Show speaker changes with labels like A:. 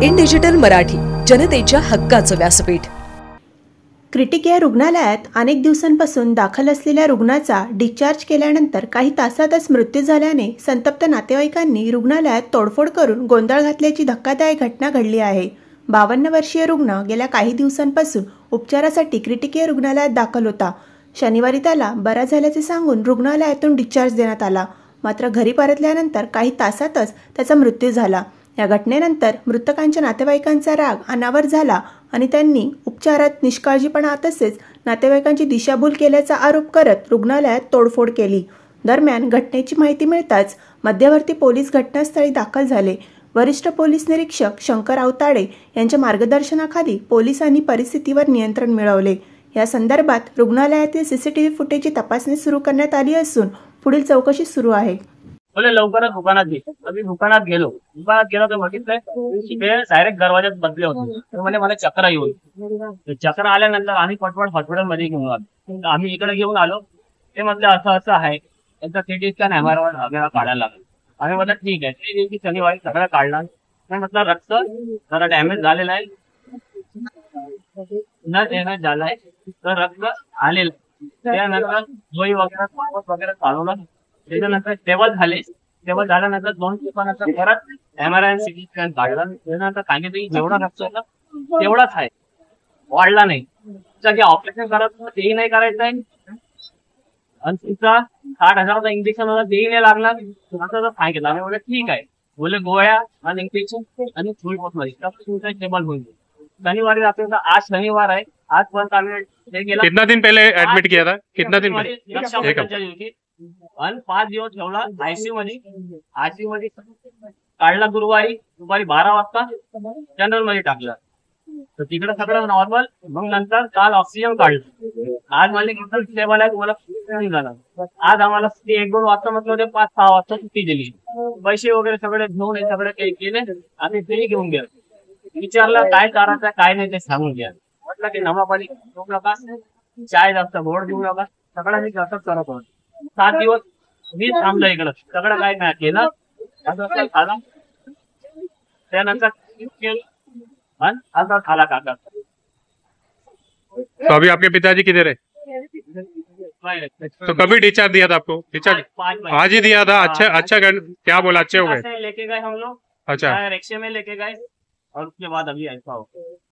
A: In digital Marathi, जनतेच्या हक्काचं व्यासपीठ।
B: क्रिटिकेअर रुग्णालयात अनेक दिवसांपासून दाखल असलेल्या रुग्णाचा डिस्चार्ज केल्यानंतर काही तासातच मृत्यू झाल्याने संतप्त नातेवाईकांनी रुग्णालयात तोडफोड करून गोंधळ घातल्याची धक्कादायक घटना घडली आहे। 52 वर्षीय रुग्ण गेल्या काही दिवसांपासून उपचारासाठी क्रिटिकेअर रुग्णालयात दाखल होता। शनिवारी त्याला बरा झाल्याचे सांगून रुग्णालयातून डिस्चार्ज देण्यात आला, मात्र घरी परतल्यानंतर काही तासातच त्याचा मृत्यू झाला। या घटनेनंतर मृतकांच्या नातेवाईकांचा राग अनावर झाला आणि त्यांनी उपचारात निष्काळजीपणा तसेच नातेवाईकांची दिशाभूल केल्याचा आरोप करत रुग्णालयात तोडफोड केली। दरम्यान घटनेची माहिती मिळताच मध्यवर्ती पोलीस घटनास्थळी दाखल झाले। वरिष्ठ पोलीस निरीक्षक शंकर आवताडे यांच्या मार्गदर्शनाखाली पोलिसांनी परिस्थितीवर नियंत्रण मिळवले। या संदर्भात रुग्णालयातील सीसीटीव्ही फुटेजची तपासणी सुरू करण्यात आली असून पुढील चौकशी सुरू आहे।
C: बोले लवकरच दुकानात घे। अभी दुकानात गेलो तर बघितलंय तिथे डायरेक्ट दरवाजात बसले होते। तर म्हणे मला चक्र येईल। चक्र आल्यानंतर आम्ही पटपट हॉस्पिटलमध्ये घेऊन आलो। आम्ही इकडे घेऊन आलो, ते म्हटलं असं असं आहे, त्यांचा सिटी स्कॅन MRI आपल्याला काढायला लागेल। आम्ही म्हटलं ठीक आहे। ते दिवशी शनिवारी सगळं काढला। मी म्हटलं रक्त जरा डॅमेज झालेला आहे, न डॅमेज झालाय तर रक्त आलेलं। त्यानंतर गोळी वगैरे चालवलं। त्याच्यानंतर टेबल झाल्यानंतर 2 दिवसानंतर परत MRI सिटी स्कॅन काढला। त्यानंतर सांगितलं जेवढा रक्त होता तेवढाच आहे, वाढला नाही। त्याची ऑपरेशन करायचं तेही नाही करायचं आहे आणि तिचा 60,000चा इंजेक्शन होता तेही नाही लागणार असं सांगितलं। आम्ही बोलले ठीक आहे। बोले गोळ्या आणि इंजेक्शन आणि फुल कोर्स मध्ये तुमचा टेबल होईल। शनिवारी आपल्याला आज शनिवार आहे, आज पण आम्ही हे गेला।
D: कितना दिन पहले एडमिट किया था? कितना दिन पहले?
C: आणि 5 दिवस ठेवला आयसीयू मध्ये काढला। गुरुवारी दुपारी 12 वाजता जनरल मध्ये टाकला। तर तिकडे सगळं नॉर्मल। मग नंतर काल ऑक्सिजन काढलं। आज मला स्टेबल आहे, तुम्हाला झाला। आज आम्हाला 1-2 वाजता म्हटलं होते, 5-6 वाजता सुट्टी दिली। पैसे वगैरे सगळे घेऊन हे सगळे काही केले आणि तेही घेऊन गेले। विचारलं काय करायचं काय नाही ते सांगून द्या। म्हटलं की नमापाली घेऊ नका, चाय जास्त गोड घेऊ नका, सगळं मी जास्त करत होतो। 7 दिवस मी थांबलो इकडं, सगळं काय नाही केलं असं खाला। त्यानंतर आता खाला काका।
D: तो अभी आपके पिताजी किधर है? तो कभी डिस्चार्ज दिया था आपको? डिस्चार्ज आज ही दिया था। अच्छा क्या बोला? अच्छे हो गए?
C: लेके गए हम लोग।
D: अच्छा,
C: रिक्शे में लेके गए और उसके बाद अभी ऐसा हो।